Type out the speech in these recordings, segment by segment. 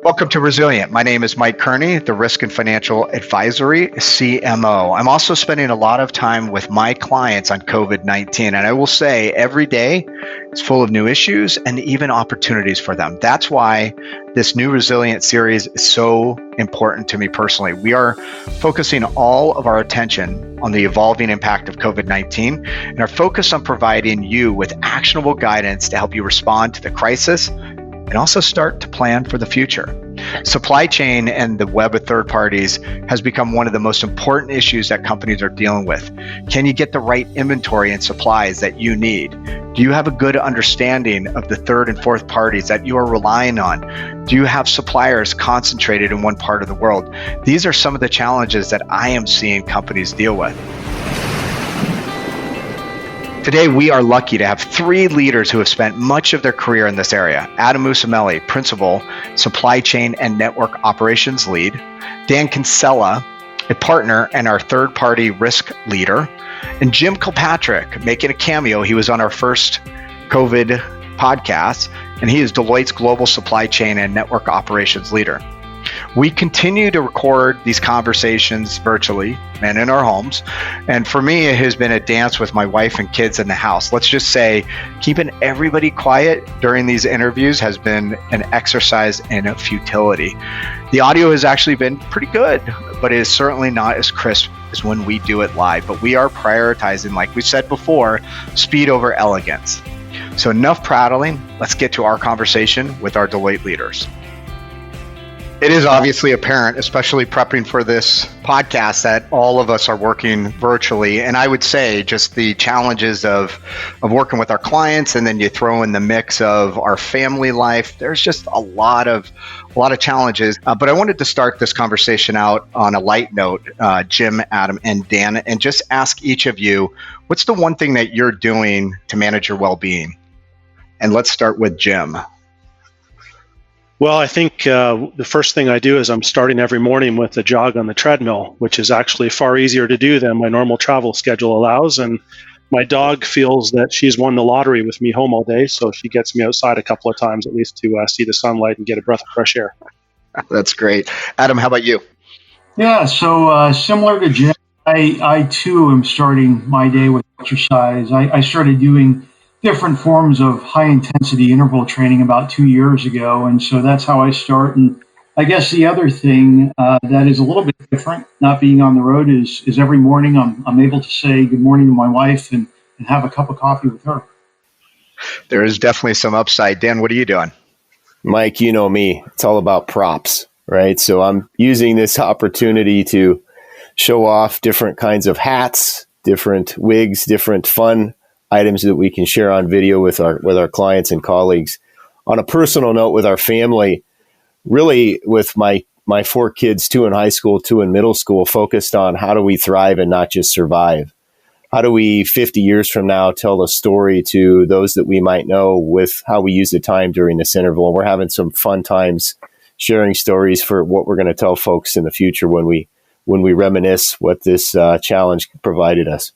Welcome to Resilient. My name is Mike Kearney, the Risk and Financial Advisory CMO. I'm also spending a lot of time with my clients on COVID-19, and I will say every day is full of new issues and even opportunities for them. That's why this new Resilient series is so important to me personally. We are focusing all of our attention on the evolving impact of COVID-19 and are focused on providing you with actionable guidance to help you respond to the crisis and also start to plan for the future. Supply chain and the web of third parties has become one of the most important issues that companies are dealing with. Can you get the right inventory and supplies that you need? Do you have a good understanding of the third and fourth parties that you are relying on? Do you have suppliers concentrated in one part of the world? These are some of the challenges that I am seeing companies deal with. Today, we are lucky to have three leaders who have spent much of their career in this area. Adam Musamelli, Principal, Supply Chain and Network Operations Lead. Dan Kinsella, a partner and our third-party risk leader. And Jim Kilpatrick, making a cameo. He was on our first COVID podcast, and he is Deloitte's Global Supply Chain and Network Operations Leader. We continue to record these conversations virtually and in our homes. And for me, it has been a dance with my wife and kids in the house. Let's just say keeping everybody quiet during these interviews has been an exercise in futility. The audio has actually been pretty good, but it is certainly not as crisp as when we do it live. But we are prioritizing, like we said before, speed over elegance. So enough prattling. Let's get to our conversation with our Deloitte leaders. It is obviously apparent, especially prepping for this podcast, that all of us are working virtually. And I would say just the challenges of working with our clients, and then you throw in the mix of our family life. There's just a lot of challenges. But I wanted to start this conversation out on a light note, Jim, Adam, and Dan, and just ask each of you, what's the one thing that you're doing to manage your well-being? And let's start with Jim. Well, I think the first thing I do is I'm starting every morning with a jog on the treadmill, which is actually far easier to do than my normal travel schedule allows. And my dog feels that she's won the lottery with me home all day, so she gets me outside a couple of times at least to see the sunlight and get a breath of fresh air. That's great. Adam, how about you? Yeah, so similar to Jim, I too am starting my day with exercise. I started doing different forms of high intensity interval training about 2 years ago. And so that's how I start. And I guess the other thing that is a little bit different, not being on the road, is every morning I'm able to say good morning to my wife and have a cup of coffee with her. There is definitely some upside. Dan, what are you doing? Mike, you know me. It's all about props, right? So I'm using this opportunity to show off different kinds of hats, different wigs, different fun items that we can share on video with our clients and colleagues. On a personal note, with our family, really with my 4 kids, 2 in high school, 2 in middle school, focused on how do we thrive and not just survive? How do we 50 years from now tell a story to those that we might know with how we use the time during this interval? And we're having some fun times sharing stories for what we're going to tell folks in the future when we reminisce what this challenge provided us.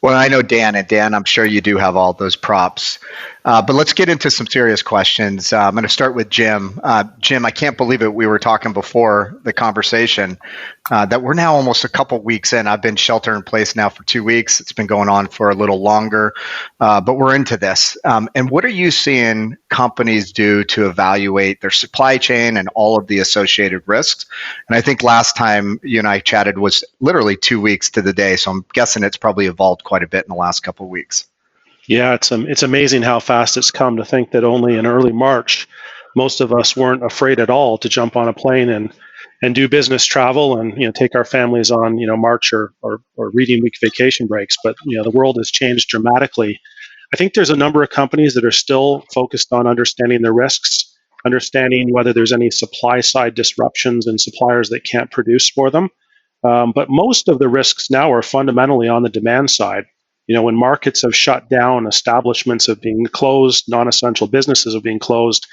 Well, I know Dan, and Dan, I'm sure you do have all those props. But let's get into some serious questions. I'm going to start with Jim. Jim, I can't believe it. We were talking before the conversation that we're now almost a couple weeks in. I've been shelter in place now for 2 weeks. It's been going on for a little longer, but we're into this. And what are you seeing companies do to evaluate their supply chain and all of the associated risks? And I think last time you and I chatted was literally 2 weeks to the day. So I'm guessing it's probably evolved quite a bit in the last couple of weeks. Yeah, it's amazing how fast it's come. To think that only in early March, most of us weren't afraid at all to jump on a plane and do business travel and take our families on March or reading week vacation breaks. But the world has changed dramatically. I think there's a number of companies that are still focused on understanding the risks, understanding whether there's any supply side disruptions and suppliers that can't produce for them. But most of the risks now are fundamentally on the demand side. When markets have shut down, establishments have been closed, non-essential businesses have been closed,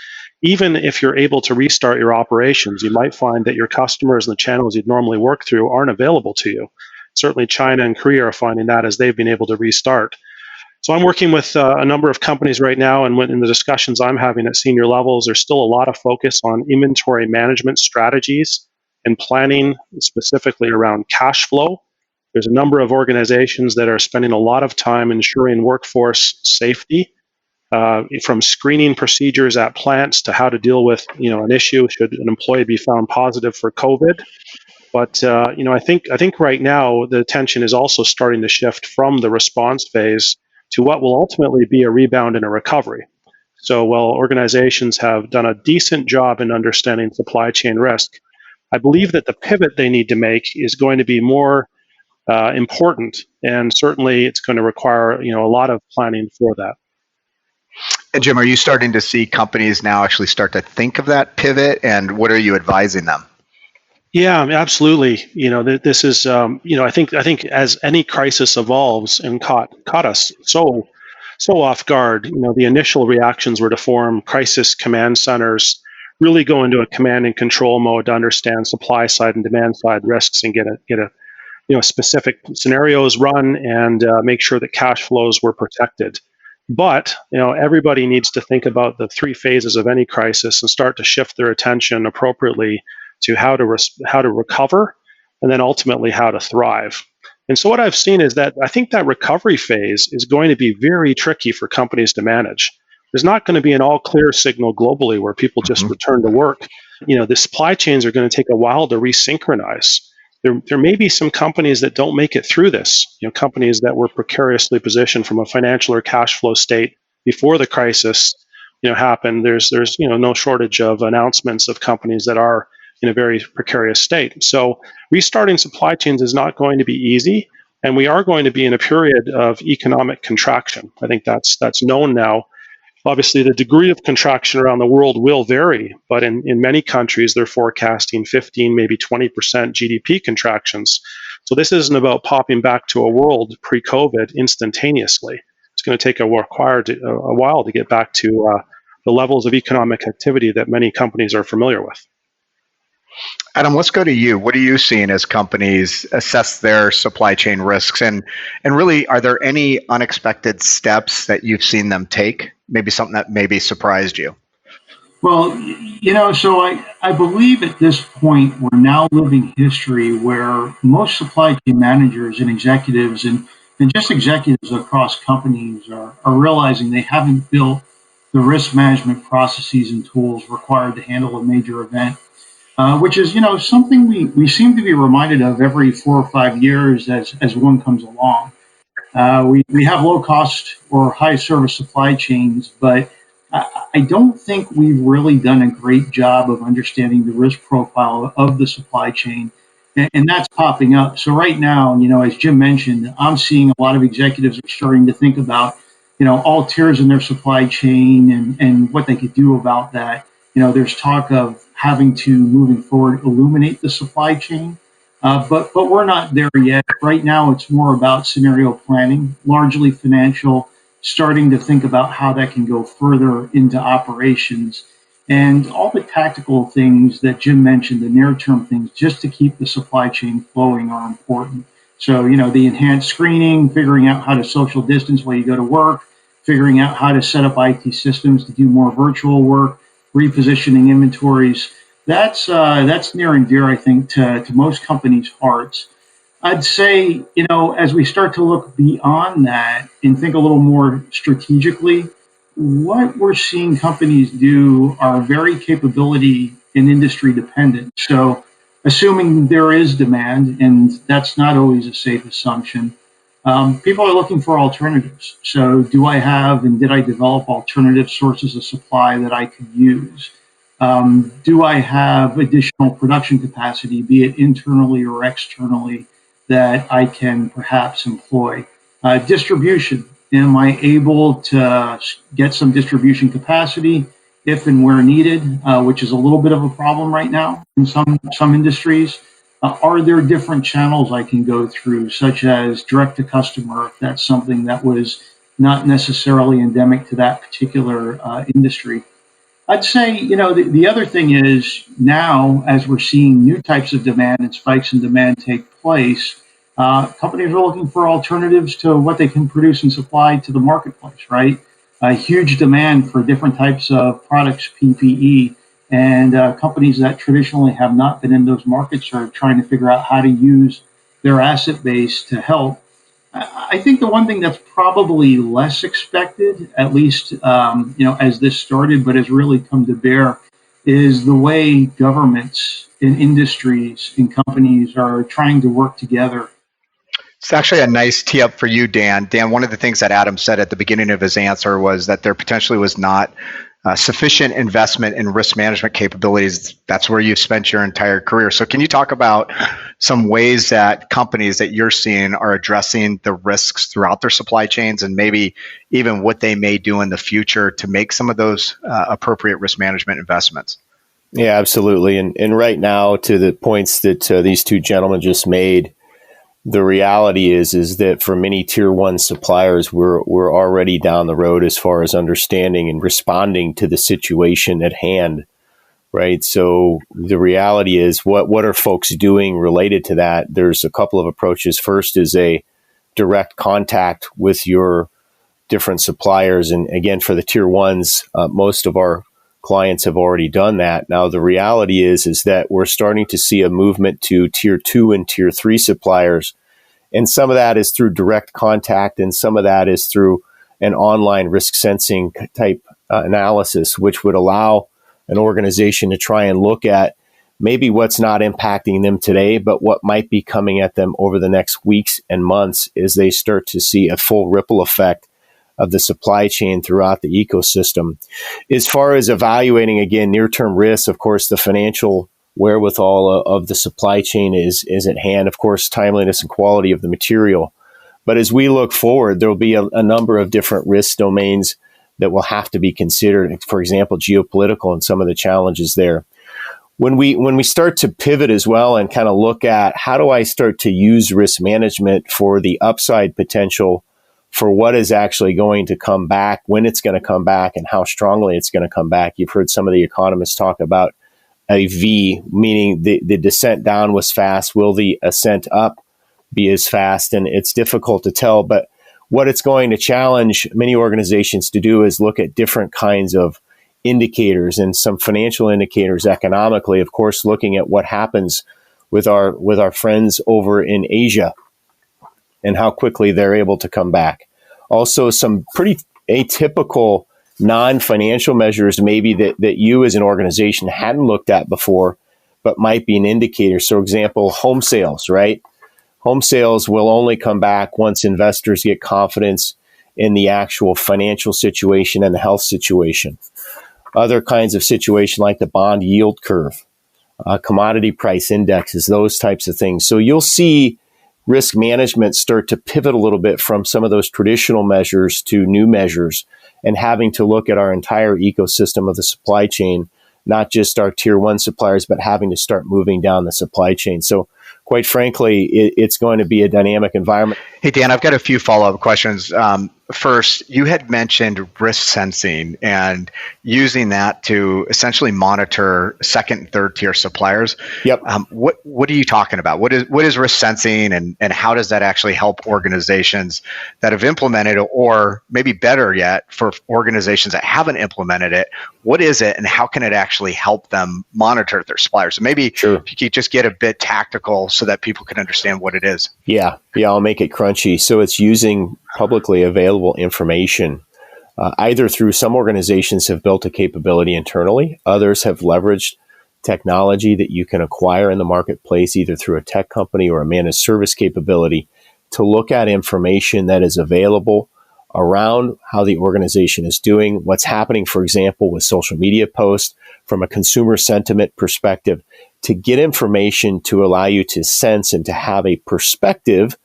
even if you're able to restart your operations, you might find that your customers and the channels you'd normally work through aren't available to you. Certainly China and Korea are finding that as they've been able to restart. So I'm working with a number of companies right now, and in the discussions I'm having at senior levels, there's still a lot of focus on inventory management strategies and planning specifically around cash flow. There's a number of organizations that are spending a lot of time ensuring workforce safety, from screening procedures at plants to how to deal with an issue should an employee be found positive for COVID. But I think right now the attention is also starting to shift from the response phase to what will ultimately be a rebound and a recovery. So while organizations have done a decent job in understanding supply chain risk, I believe that the pivot they need to make is going to be more important, and certainly it's going to require a lot of planning for that. And Jim, are you starting to see companies now actually start to think of that pivot, and what are you advising them? Yeah, absolutely. This is, I think as any crisis evolves and caught us so off guard, the initial reactions were to form crisis command centers, really go into a command and control mode to understand supply side and demand side risks and get a specific scenarios run and make sure that cash flows were protected. But everybody needs to think about the three phases of any crisis and start to shift their attention appropriately to how to recover, and then ultimately how to thrive. And so what I've seen is that I think that recovery phase is going to be very tricky for companies to manage. There's not going to be an all clear signal globally where people just return to work. The supply chains are going to take a while to resynchronize. There may be some companies that don't make it through this, companies that were precariously positioned from a financial or cash flow state before the crisis happened. There's no shortage of announcements of companies that are in a very precarious state. So restarting supply chains is not going to be easy, and we are going to be in a period of economic contraction. I think that's known now. Obviously, the degree of contraction around the world will vary, but in many countries, they're forecasting 15, maybe 20% GDP contractions. So this isn't about popping back to a world pre-COVID instantaneously. It's going to take a while to get back to the levels of economic activity that many companies are familiar with. Adam, let's go to you. What are you seeing as companies assess their supply chain risks? And really, are there any unexpected steps that you've seen them take? Maybe something that maybe surprised you? Well, so I believe at this point we're now living history where most supply chain managers and executives and just executives across companies are realizing they haven't built the risk management processes and tools required to handle a major event. Which is, something we seem to be reminded of every 4 or 5 years as one comes along. We have low cost or high service supply chains, but I don't think we've really done a great job of understanding the risk profile of the supply chain, and that's popping up. So right now, as Jim mentioned, I'm seeing a lot of executives are starting to think about, all tiers in their supply chain and what they could do about that. There's talk of having to, moving forward, illuminate the supply chain. But we're not there yet. Right now, it's more about scenario planning, largely financial, starting to think about how that can go further into operations. And all the tactical things that Jim mentioned, the near-term things, just to keep the supply chain flowing are important. So, the enhanced screening, figuring out how to social distance while you go to work, figuring out how to set up IT systems to do more virtual work, repositioning inventories. That's near and dear, I think, to most companies' hearts. I'd say, as we start to look beyond that and think a little more strategically, what we're seeing companies do are very capability and industry dependent. So, assuming there is demand, and that's not always a safe assumption, people are looking for alternatives. So, do I have and did I develop alternative sources of supply that I could use? Do I have additional production capacity, be it internally or externally, that I can perhaps employ? Distribution. Am I able to get some distribution capacity if and where needed, which is a little bit of a problem right now in some industries? Are there different channels I can go through, such as direct to customer, if that's something that was not necessarily endemic to that particular industry? I'd say, the other thing is now, as we're seeing new types of demand and spikes in demand take place, Companies are looking for alternatives to what they can produce and supply to the marketplace, right? A huge demand for different types of products, PPE, and companies that traditionally have not been in those markets are trying to figure out how to use their asset base to help. I think the one thing that's probably less expected, at least as this started, but has really come to bear, is the way governments and industries and companies are trying to work together. It's actually a nice tee up for you, Dan. Dan, one of the things that Adam said at the beginning of his answer was that there potentially was not sufficient investment in risk management capabilities. That's where you've spent your entire career. So can you talk about some ways that companies that you're seeing are addressing the risks throughout their supply chains, and maybe even what they may do in the future to make some of those appropriate risk management investments? Yeah, absolutely. And right now, to the points that these two gentlemen just made, the reality is that for many tier one suppliers, we're already down the road as far as understanding and responding to the situation at hand, right? So the reality is, what are folks doing related to that? There's a couple of approaches. First is a direct contact with your different suppliers, and again, for the tier ones, most of our clients have already done that. Now, the reality is that we're starting to see a movement to tier two and tier three suppliers. And some of that is through direct contact, and some of that is through an online risk sensing type analysis, which would allow an organization to try and look at maybe what's not impacting them today, but what might be coming at them over the next weeks and months as they start to see a full ripple effect of the supply chain throughout the ecosystem. As far as evaluating, again, near-term risks, of course, the financial wherewithal of the supply chain is at hand. Of course, timeliness and quality of the material. But as we look forward, there will be a number of different risk domains that will have to be considered. For example, geopolitical and some of the challenges there. When we start to pivot as well and kind of look at how do I start to use risk management for the upside potential for what is actually going to come back, when it's going to come back, and how strongly it's going to come back. You've heard some of the economists talk about a V, meaning the descent down was fast. Will the ascent up be as fast? And it's difficult to tell. But what it's going to challenge many organizations to do is look at different kinds of indicators and some financial indicators economically. Of course, looking at what happens with our friends over in Asia and how quickly they're able to come back. Also, some pretty atypical non-financial measures maybe that you as an organization hadn't looked at before, but might be an indicator. So, example, home sales, right? Home sales will only come back once investors get confidence in the actual financial situation and the health situation. Other kinds of situation like the bond yield curve, commodity price indexes, those types of things. So you'll see risk management start to pivot a little bit from some of those traditional measures to new measures, and having to look at our entire ecosystem of the supply chain, not just our tier one suppliers, but having to start moving down the supply chain. So quite frankly, it's going to be a dynamic environment. Hey, Dan, I've got a few follow-up questions. First, you had mentioned risk sensing and using that to essentially monitor second and third tier suppliers. Yep. What are you talking about? What is risk sensing, and how does that actually help organizations that have implemented it, or maybe better yet, for organizations that haven't implemented it? What is it, and how can it actually help them monitor their suppliers? So maybe Sure. if you could just get a bit tactical so that people can understand what it is. Yeah, I'll make it crunchy. So it's using publicly available information, either through some organizations have built a capability internally, others have leveraged technology that you can acquire in the marketplace, either through a tech company or a managed service capability, to look at information that is available around how the organization is doing, what's happening, for example, with social media posts, from a consumer sentiment perspective, to get information to allow you to sense and to have a perspective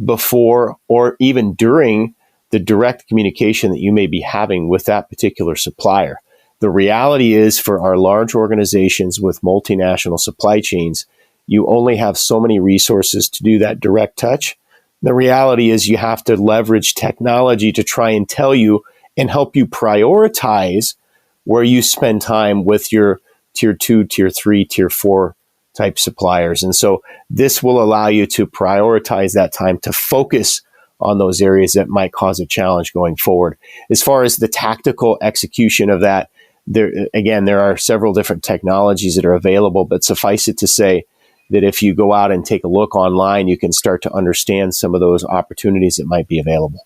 before or even during the direct communication that you may be having with that particular supplier. The reality is, for our large organizations with multinational supply chains, you only have so many resources to do that direct touch. The reality is you have to leverage technology to try and tell you and help you prioritize where you spend time with your tier 2, tier 3, tier 4 type suppliers. And so this will allow you to prioritize that time to focus on those areas that might cause a challenge going forward. As far as the tactical execution of that, there are several different technologies that are available, but suffice it to say that if you go out and take a look online, you can start to understand some of those opportunities that might be available.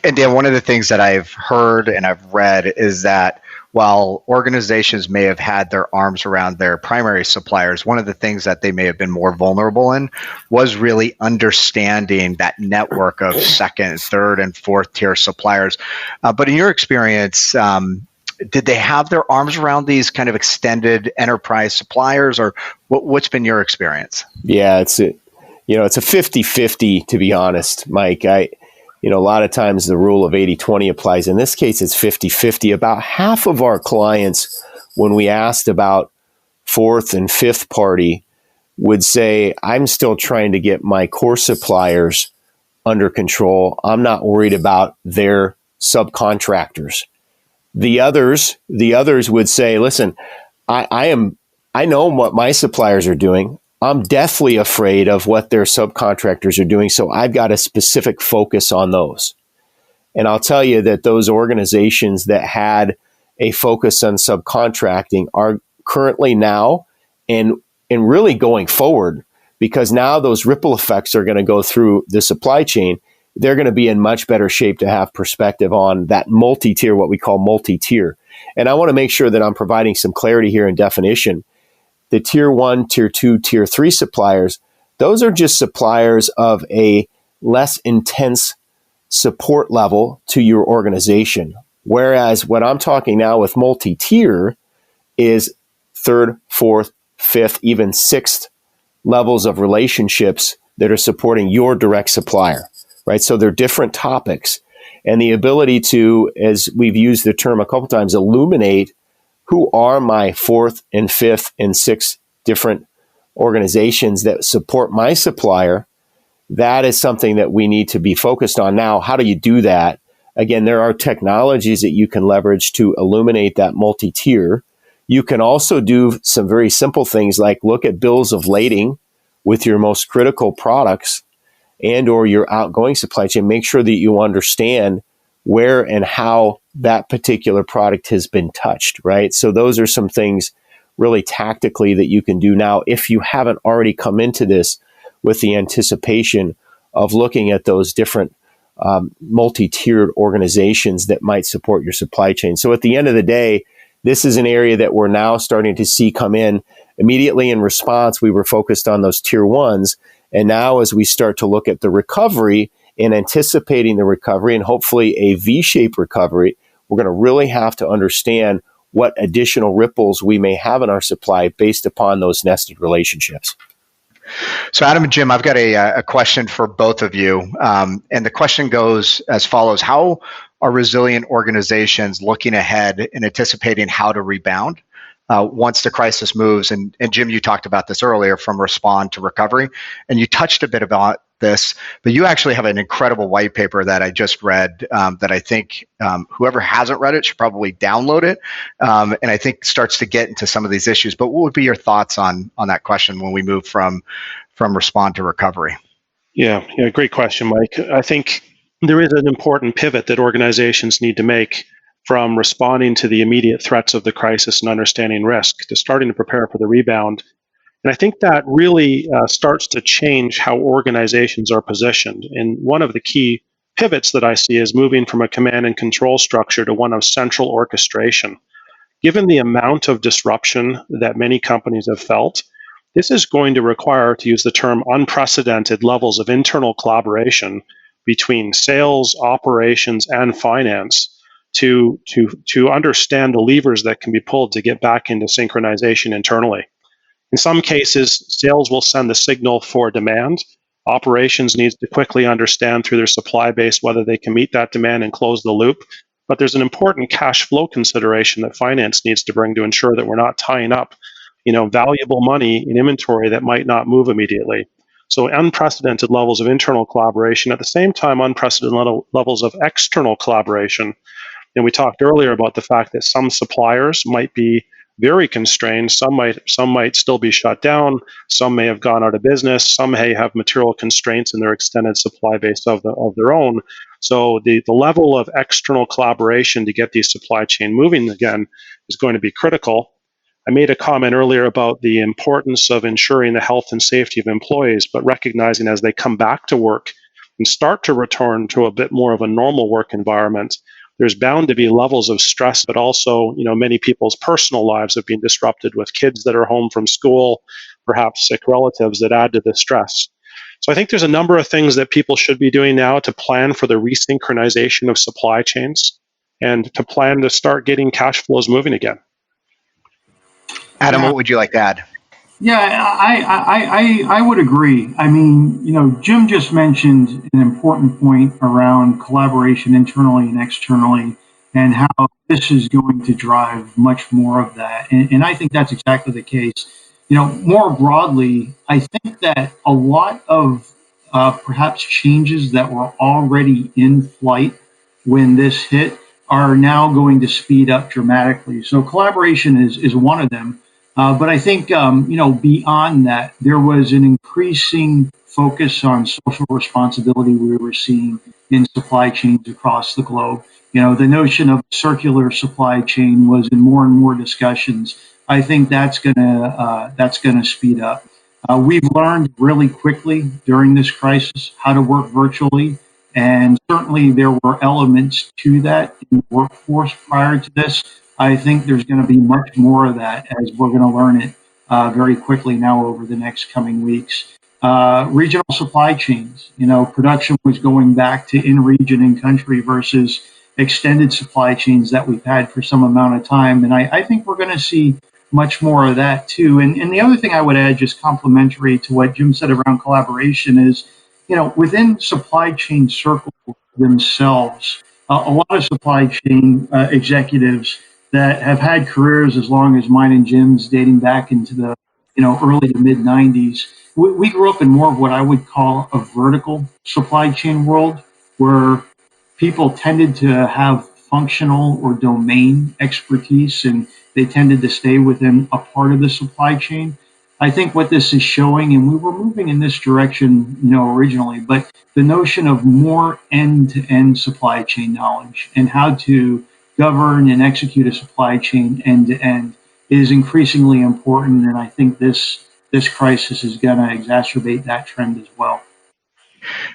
And Dan, one of the things that I've heard and I've read is that while organizations may have had their arms around their primary suppliers, one of the things that they may have been more vulnerable in was really understanding that network of second, third, and fourth tier suppliers. But in your experience, did they have their arms around these kind of extended enterprise suppliers, or what's been your experience? Yeah, it's a 50-50, to be honest, Mike. A lot of times the rule of 80-20 applies. In this case, it's 50-50. About half of our clients, when we asked about fourth and fifth party, would say, I'm still trying to get my core suppliers under control. I'm not worried about their subcontractors. The others would say, listen, I know what my suppliers are doing. I'm deathly afraid of what their subcontractors are doing, so I've got a specific focus on those. And I'll tell you that those organizations that had a focus on subcontracting are currently now and really going forward, because now those ripple effects are going to go through the supply chain. They're going to be in much better shape to have perspective on that multi-tier, what we call multi-tier. And I want to make sure that I'm providing some clarity here in definition. The tier 1, tier 2, tier 3 suppliers, those are just suppliers of a less intense support level to your organization. Whereas what I'm talking now with multi-tier is third, fourth, fifth, even sixth levels of relationships that are supporting your direct supplier, right? So they're different topics. And the ability to, as we've used the term a couple times, illuminate who are my fourth and fifth and sixth different organizations that support my supplier, that is something that we need to be focused on. Now, how do you do that? Again, there are technologies that you can leverage to illuminate that multi-tier. You can also do some very simple things like look at bills of lading with your most critical products and or your outgoing supply chain. Make sure that you understand where and how that particular product has been touched, right? So those are some things really tactically that you can do now if you haven't already come into this with the anticipation of looking at those different multi-tiered organizations that might support your supply chain. So at the end of the day, this is an area that we're now starting to see come in. Immediately in response, we were focused on those tier ones. And now as we start to look at the recovery and anticipating the recovery and hopefully a V-shaped recovery, we're going to really have to understand what additional ripples we may have in our supply based upon those nested relationships. So Adam and Jim, I've got a question for both of you. And the question goes as follows. How are resilient organizations looking ahead and anticipating how to rebound once the crisis moves? And Jim, you talked about this earlier, from respond to recovery. And you touched a bit about this, but you actually have an incredible white paper that I just read that I think whoever hasn't read it should probably download it. And I think starts to get into some of these issues. But what would be your thoughts on that question when we move from respond to recovery? Yeah, great question, Mike. I think there is an important pivot that organizations need to make from responding to the immediate threats of the crisis and understanding risk to starting to prepare for the rebound. And I think that really starts to change how organizations are positioned. And one of the key pivots that I see is moving from a command and control structure to one of central orchestration. Given the amount of disruption that many companies have felt, this is going to require, to use the term, unprecedented levels of internal collaboration between sales, operations, and finance to understand the levers that can be pulled to get back into synchronization internally. In some cases, sales will send the signal for demand. Operations needs to quickly understand through their supply base whether they can meet that demand and close the loop. But there's an important cash flow consideration that finance needs to bring to ensure that we're not tying up, valuable money in inventory that might not move immediately. So unprecedented levels of internal collaboration, at the same time, unprecedented levels of external collaboration. And we talked earlier about the fact that some suppliers might be very constrained. Some might still be shut down. Some may have gone out of business. Some may have material constraints in their extended supply base of their own. So the level of external collaboration to get these supply chain moving again is going to be critical. I made a comment earlier about the importance of ensuring the health and safety of employees, but recognizing as they come back to work and start to return to a bit more of a normal work environment, there's bound to be levels of stress, but also, many people's personal lives have been disrupted with kids that are home from school, perhaps sick relatives that add to the stress. So I think there's a number of things that people should be doing now to plan for the resynchronization of supply chains and to plan to start getting cash flows moving again. Adam, Yeah. what would you like to add? Yeah, I would agree. I mean, Jim just mentioned an important point around collaboration internally and externally, and how this is going to drive much more of that. And I think that's exactly the case. More broadly, I think that a lot of perhaps changes that were already in flight when this hit are now going to speed up dramatically. So collaboration is one of them. But I think, beyond that, there was an increasing focus on social responsibility we were seeing in supply chains across the globe. The notion of circular supply chain was in more and more discussions. I think that's gonna speed up. We've learned really quickly during this crisis how to work virtually, and certainly there were elements to that in the workforce prior to this. I think there's going to be much more of that as we're going to learn it very quickly now over the next coming weeks. Regional supply chains, production was going back to in region and country versus extended supply chains that we've had for some amount of time. And I think we're going to see much more of that too. And the other thing I would add, just complementary to what Jim said around collaboration, is, within supply chain circles themselves, a lot of supply chain executives that have had careers as long as mine and Jim's, dating back into the early to mid 90s. We grew up in more of what I would call a vertical supply chain world, where people tended to have functional or domain expertise, and they tended to stay within a part of the supply chain. I think what this is showing, and we were moving in this direction, originally, but the notion of more end-to-end supply chain knowledge and how to govern and execute a supply chain end to end is increasingly important. And I think this crisis is going to exacerbate that trend as well.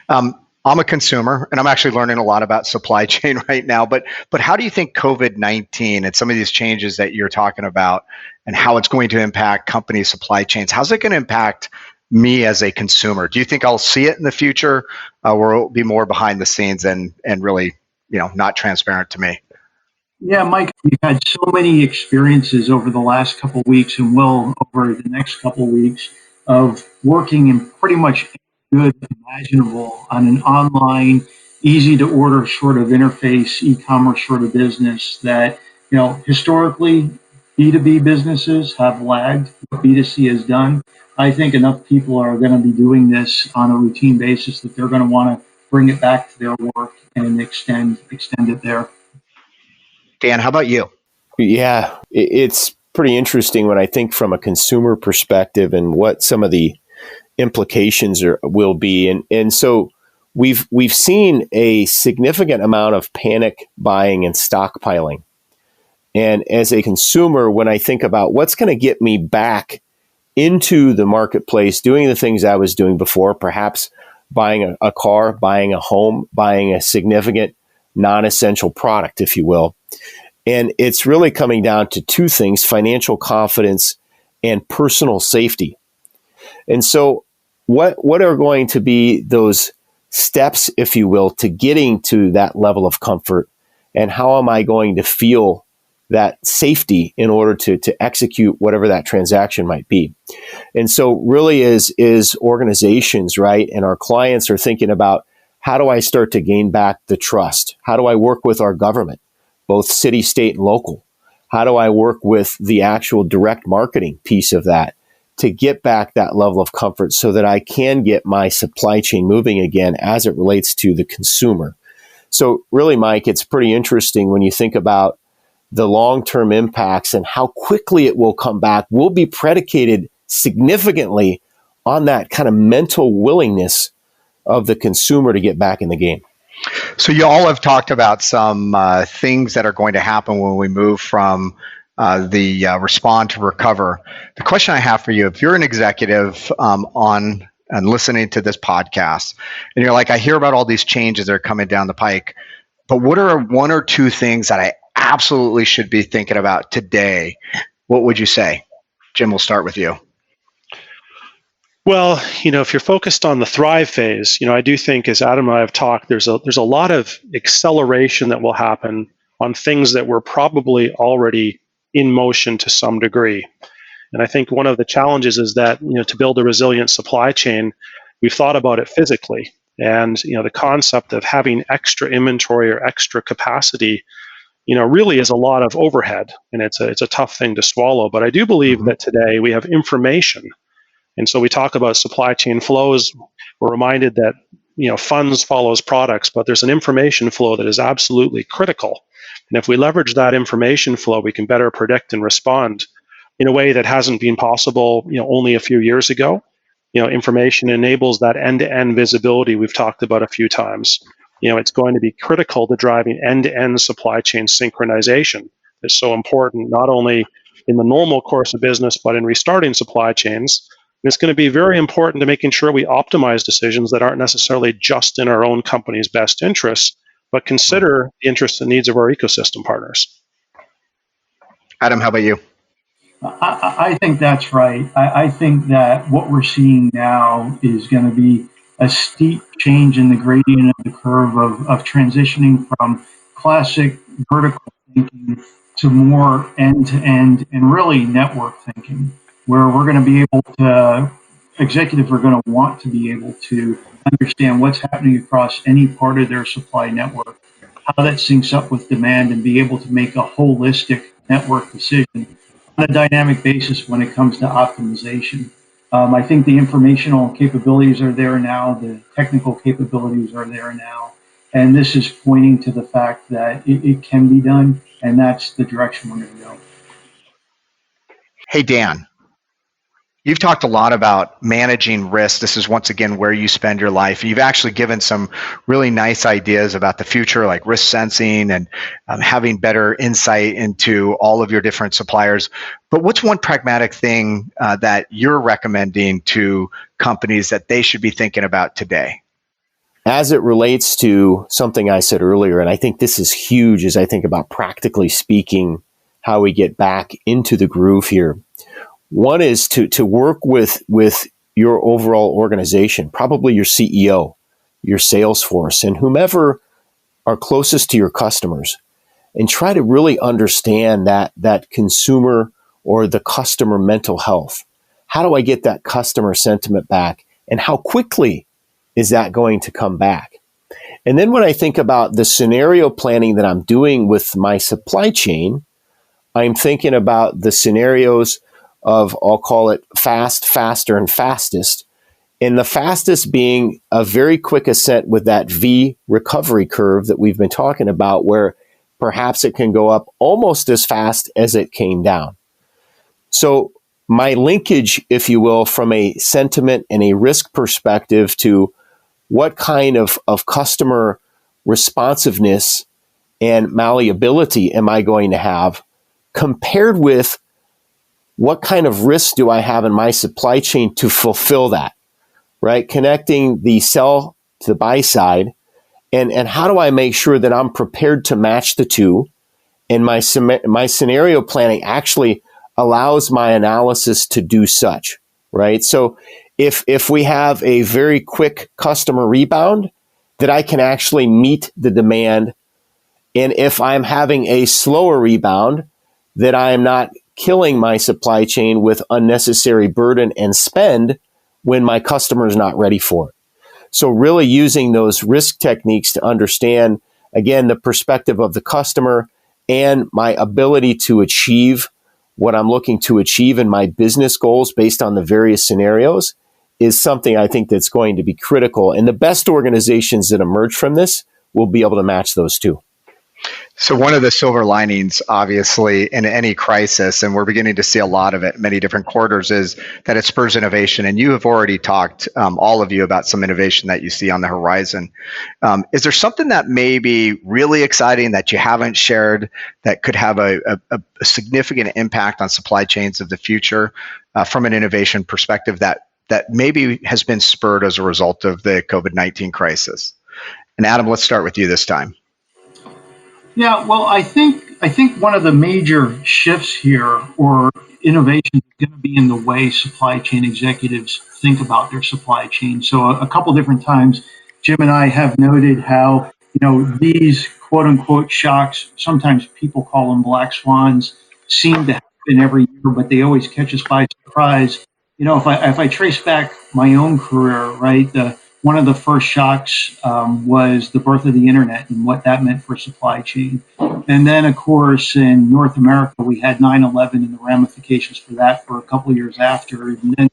I'm a consumer, and I'm actually learning a lot about supply chain right now. But how do you think COVID-19 and some of these changes that you're talking about, and how it's going to impact company supply chains, how's it going to impact me as a consumer? Do you think I'll see it in the future, or it'll be more behind the scenes and really, not transparent to me? Yeah, Mike, we've had so many experiences over the last couple of weeks, and will over the next couple of weeks, of working in pretty much any good imaginable on an online, easy to order sort of interface, e-commerce sort of business that, historically B2B businesses have lagged what B2C has done. I think enough people are going to be doing this on a routine basis that they're going to want to bring it back to their work and extend it there. Dan, how about you? Yeah, it's pretty interesting when I think from a consumer perspective and what some of the implications will be. And so we've seen a significant amount of panic buying and stockpiling. And as a consumer, when I think about what's going to get me back into the marketplace, doing the things I was doing before, perhaps buying a car, buying a home, buying a significant non-essential product, if you will. And it's really coming down to two things: financial confidence and personal safety. And so what are going to be those steps, if you will, to getting to that level of comfort? And how am I going to feel that safety in order to execute whatever that transaction might be? And so really is organizations, right? And our clients are thinking about, how do I start to gain back the trust? How do I work with our government, both city, state, and local? How do I work with the actual direct marketing piece of that to get back that level of comfort so that I can get my supply chain moving again as it relates to the consumer? So really, Mike, it's pretty interesting when you think about the long-term impacts and how quickly it will come back will be predicated significantly on that kind of mental willingness of the consumer to get back in the game. So you all have talked about some things that are going to happen when we move from the respond to recover. The question I have for you, if you're an executive on and listening to this podcast, and you're like, I hear about all these changes that are coming down the pike, but what are one or two things that I absolutely should be thinking about today? What would you say? Jim, we'll start with you. Well, if you're focused on the thrive phase, I do think, as Adam and I have talked, there's a lot of acceleration that will happen on things that were probably already in motion to some degree. And I think one of the challenges is that, to build a resilient supply chain, we've thought about it physically. And, the concept of having extra inventory or extra capacity, really is a lot of overhead, and it's a tough thing to swallow. But I do believe that today we have information. And so we talk about supply chain flows. We're reminded that, funds follows products, but there's an information flow that is absolutely critical. And if we leverage that information flow, we can better predict and respond in a way that hasn't been possible, only a few years ago. Information enables that end-to-end visibility we've talked about a few times. It's going to be critical to driving end-to-end supply chain synchronization. It's so important, not only in the normal course of business, but in restarting supply chains. And it's going to be very important to making sure we optimize decisions that aren't necessarily just in our own company's best interests, but consider the interests and needs of our ecosystem partners. Adam, how about you? I think that's right. I think that what we're seeing now is going to be a steep change in the gradient of the curve of transitioning from classic vertical thinking to more end-to-end and really network thinking, where we're going to be able to, executives are going to want to be able to understand what's happening across any part of their supply network, how that syncs up with demand, and be able to make a holistic network decision on a dynamic basis when it comes to optimization. I think the informational capabilities are there now, the technical capabilities are there now, and this is pointing to the fact that it can be done, and that's the direction we're going to go. Hey, Dan, you've talked a lot about managing risk. This is once again where you spend your life. You've actually given some really nice ideas about the future, like risk sensing and having better insight into all of your different suppliers. But what's one pragmatic thing that you're recommending to companies that they should be thinking about today? As it relates to something I said earlier, and I think this is huge as I think about practically speaking, how we get back into the groove here. One is to work with your overall organization, probably your CEO, your sales force, and whomever are closest to your customers, and try to really understand that consumer or the customer mental health. How do I get that customer sentiment back, and how quickly is that going to come back? And then when I think about the scenario planning that I'm doing with my supply chain, I'm thinking about the scenarios of, I'll call it fast, faster, and fastest. And the fastest being a very quick ascent with that V recovery curve that we've been talking about, where perhaps it can go up almost as fast as it came down. So my linkage, if you will, from a sentiment and a risk perspective to what kind of customer responsiveness and malleability am I going to have, compared with what kind of risk do I have in my supply chain to fulfill that, right? Connecting the sell to the buy side, and how do I make sure that I'm prepared to match the two? And my scenario planning actually allows my analysis to do such, right? So if we have a very quick customer rebound, that I can actually meet the demand. And if I'm having a slower rebound, that I am not killing my supply chain with unnecessary burden and spend when my customer is not ready for it. So really using those risk techniques to understand, again, the perspective of the customer and my ability to achieve what I'm looking to achieve in my business goals based on the various scenarios is something I think that's going to be critical. And the best organizations that emerge from this will be able to match those two. So one of the silver linings, obviously, in any crisis, and we're beginning to see a lot of it in many different quarters, is that it spurs innovation. And you have already talked, all of you, about some innovation that you see on the horizon. Is there something that may be really exciting that you haven't shared that could have a significant impact on supply chains of the future from an innovation perspective that maybe has been spurred as a result of the COVID-19 crisis? And Adam, let's start with you this time. Yeah, well, I think one of the major shifts here or innovation is going to be in the way supply chain executives think about their supply chain. So a couple different times, Jim and I have noted how these quote unquote shocks. Sometimes people call them black swans. Seem to happen every year, but they always catch us by surprise. If I trace back my own career, right, one of the first shocks was the birth of the internet and what that meant for supply chain. And then, of course, in North America, we had 9/11 and the ramifications for that for a couple of years after. And then,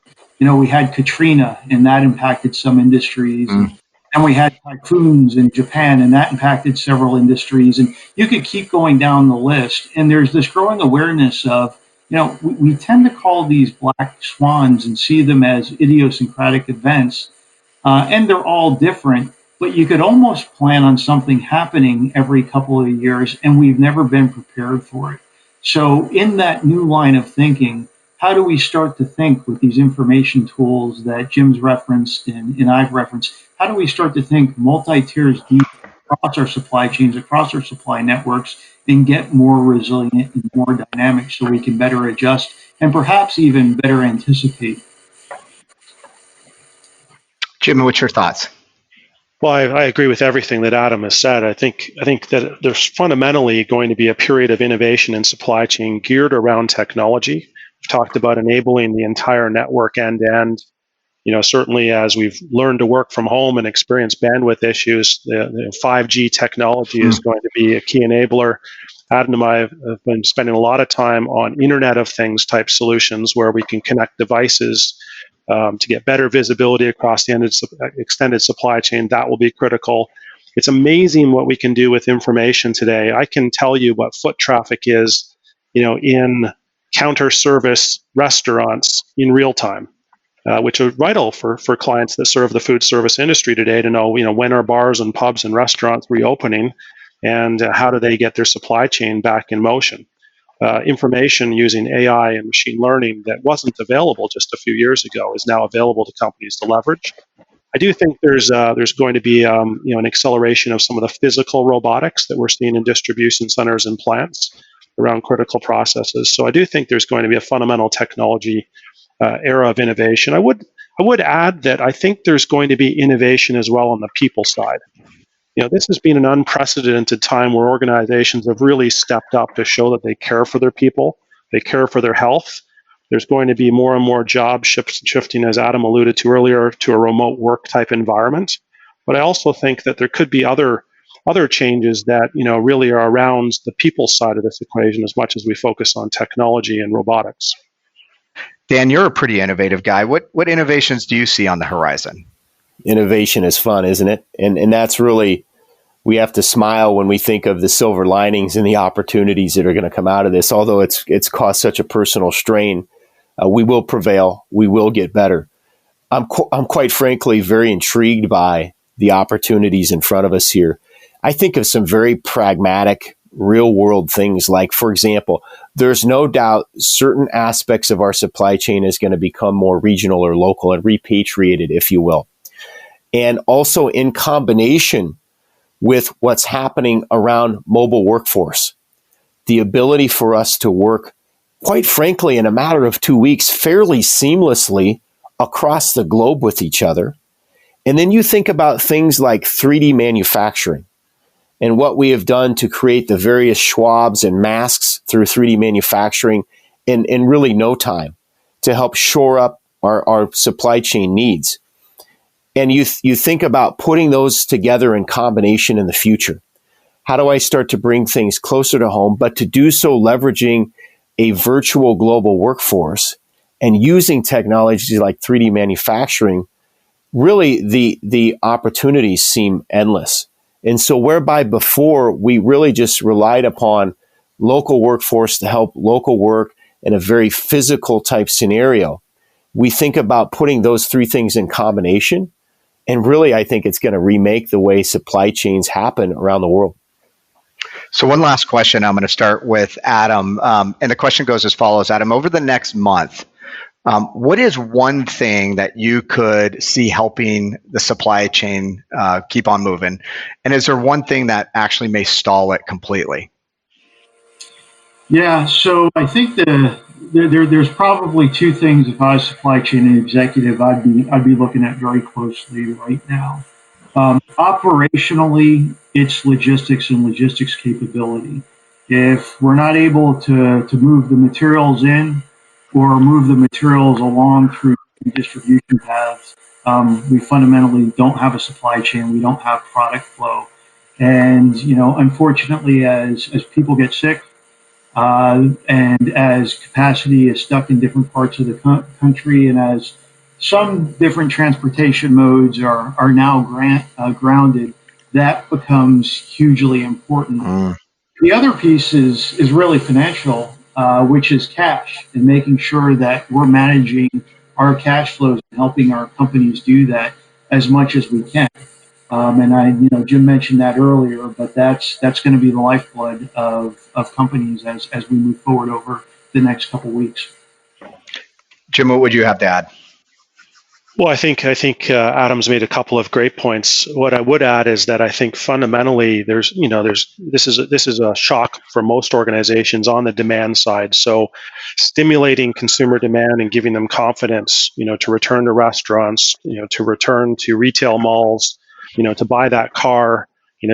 we had Katrina and that impacted some industries. And we had typhoons in Japan and that impacted several industries. And you could keep going down the list. And there's this growing awareness of, we tend to call these black swans and see them as idiosyncratic events, and they're all different. But you could almost plan on something happening every couple of years, and we've never been prepared for it. So, in that new line of thinking, how do we start to think with these information tools that Jim's referenced and I've referenced? How do we start to think multi-tiers deep across our supply chains, across our supply networks, and get more resilient and more dynamic so we can better adjust and perhaps even better anticipate? Jim, what's your thoughts? Well, I agree with everything that Adam has said. I think that there's fundamentally going to be a period of innovation in supply chain geared around technology. We've talked about enabling the entire network end to end. Certainly as we've learned to work from home and experience bandwidth issues, the 5G technology is going to be a key enabler. Adam and I have been spending a lot of time on Internet of Things type solutions where we can connect devices to get better visibility across the extended supply chain. That will be critical. It's amazing what we can do with information today. I can tell you what foot traffic is, in counter service restaurants in real time, which are vital for clients that serve the food service industry today to know, when are bars and pubs and restaurants reopening, and how do they get their supply chain back in motion. Information using AI and machine learning that wasn't available just a few years ago is now available to companies to leverage. I do think there's going to be an acceleration of some of the physical robotics that we're seeing in distribution centers and plants around critical processes. So I do think there's going to be a fundamental technology era of innovation. I would add that I think there's going to be innovation as well on the people side. This has been an unprecedented time where organizations have really stepped up to show that they care for their people, they care for their health. There's going to be more and more job shifting, as Adam alluded to earlier, to a remote work type environment. But I also think that there could be other changes that really are around the people side of this equation as much as we focus on technology and robotics. Dan, you're a pretty innovative guy. What innovations do you see on the horizon? Innovation is fun, isn't it? And that's really, we have to smile when we think of the silver linings and the opportunities that are going to come out of this. Although it's caused such a personal strain, we will prevail. We will get better. I'm quite frankly very intrigued by the opportunities in front of us here. I think of some very pragmatic, real world things like, for example, there's no doubt certain aspects of our supply chain is going to become more regional or local and repatriated, if you will. And also in combination with what's happening around mobile workforce, the ability for us to work, quite frankly, in a matter of 2 weeks, fairly seamlessly across the globe with each other. And then you think about things like 3D manufacturing and what we have done to create the various Schwabs and masks through 3D manufacturing in really no time to help shore up our supply chain needs. And you think about putting those together in combination in the future. How do I start to bring things closer to home, but to do so leveraging a virtual global workforce and using technologies like 3D manufacturing? Really, the opportunities seem endless. And so whereby before we really just relied upon local workforce to help local work in a very physical type scenario, we think about putting those three things in combination. And really, I think it's going to remake the way supply chains happen around the world. So one last question. I'm going to start with Adam. And the question goes as follows. Adam, over the next month, what is one thing that you could see helping the supply chain keep on moving? And is there one thing that actually may stall it completely? Yeah, so I think there's probably two things if I was supply chain executive I'd be looking at very closely right now. Operationally, it's logistics and logistics capability. If we're not able to move the materials in or move the materials along through distribution paths, we fundamentally don't have a supply chain. We don't have product flow. And, unfortunately, as people get sick, and as capacity is stuck in different parts of the country, and as some different transportation modes are now grounded, that becomes hugely important. The other piece is really financial, which is cash, and making sure that we're managing our cash flows and helping our companies do that as much as we can. And Jim mentioned that earlier, but that's going to be the lifeblood of companies as we move forward over the next couple of weeks. Jim, what would you have to add? Well, I think Adam's made a couple of great points. What I would add is that I think fundamentally this is a shock for most organizations on the demand side. So stimulating consumer demand and giving them confidence, to return to restaurants, to return to retail malls, to buy that car,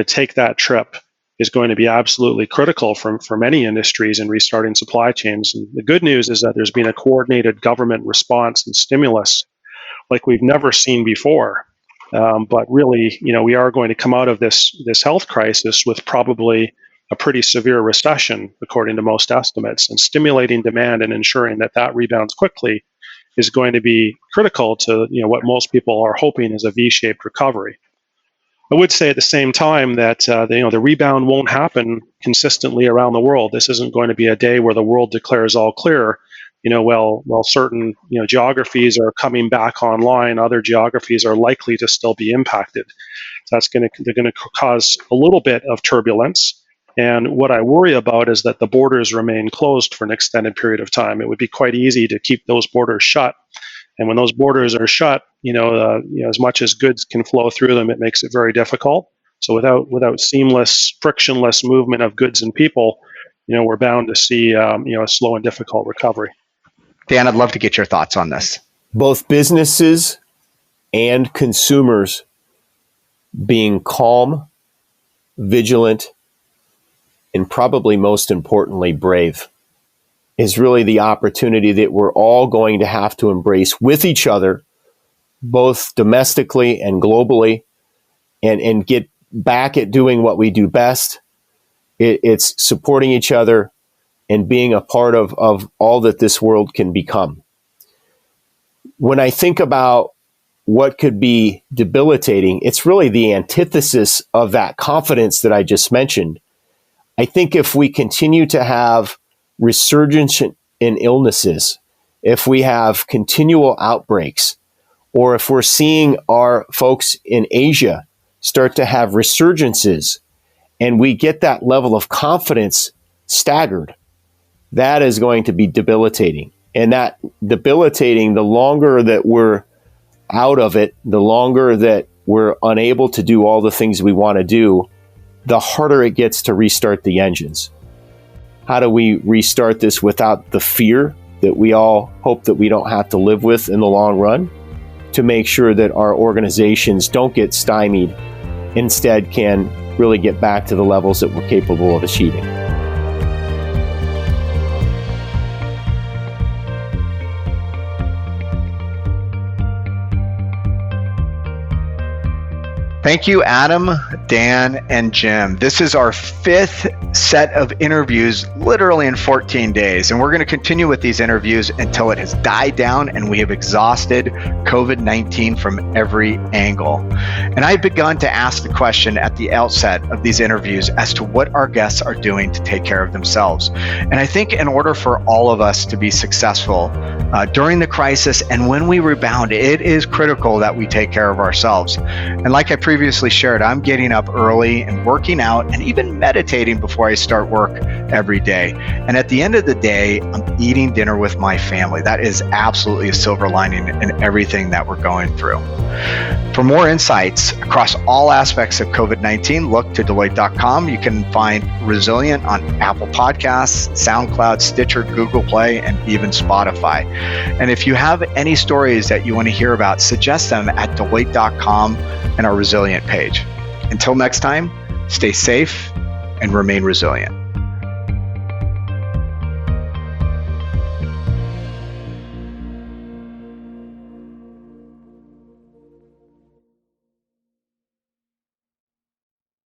take that trip is going to be absolutely critical for many industries in restarting supply chains. And the good news is that there's been a coordinated government response and stimulus like we've never seen before. But really, we are going to come out of this health crisis with probably a pretty severe recession, according to most estimates. And stimulating demand and ensuring that rebounds quickly is going to be critical to what most people are hoping is a V-shaped recovery. I would say at the same time that the rebound won't happen consistently around the world. This isn't going to be a day where the world declares all clear. While certain geographies are coming back online, other geographies are likely to still be impacted. So they're going to cause a little bit of turbulence. And what I worry about is that the borders remain closed for an extended period of time. It would be quite easy to keep those borders shut. And when those borders are shut, as much as goods can flow through them, it makes it very difficult. So without seamless, frictionless movement of goods and people, we're bound to see a slow and difficult recovery. Dan, I'd love to get your thoughts on this. Both businesses and consumers being calm, vigilant, and probably most importantly, brave is really the opportunity that we're all going to have to embrace with each other, both domestically and globally, and get back at doing what we do best. It's supporting each other and being a part of all that this world can become. When I think about what could be debilitating, it's really the antithesis of that confidence that I just mentioned. I think if we continue to have resurgence in illnesses, if we have continual outbreaks, or if we're seeing our folks in Asia start to have resurgences, and we get that level of confidence staggered, that is going to be debilitating. And that debilitating, the longer that we're out of it, the longer that we're unable to do all the things we want to do, the harder it gets to restart the engines. How do we restart this without the fear that we all hope that we don't have to live with in the long run, to make sure that our organizations don't get stymied, instead can really get back to the levels that we're capable of achieving? Thank you, Adam, Dan and Jim. This is our 5th set of interviews, literally in 14 days. And we're going to continue with these interviews until it has died down and we have exhausted COVID-19 from every angle. And I've begun to ask the question at the outset of these interviews as to what our guests are doing to take care of themselves. And I think in order for all of us to be successful during the crisis and when we rebound, it is critical that we take care of ourselves. And like I previously shared, I'm getting up early and working out and even meditating before I start work every day. And at the end of the day, I'm eating dinner with my family. That is absolutely a silver lining in everything that we're going through. For more insights across all aspects of COVID-19, look to Deloitte.com. You can find Resilient on Apple Podcasts, SoundCloud, Stitcher, Google Play, and even Spotify. And if you have any stories that you want to hear about, suggest them at Deloitte.com and our Resilient page. Until next time, stay safe and remain resilient.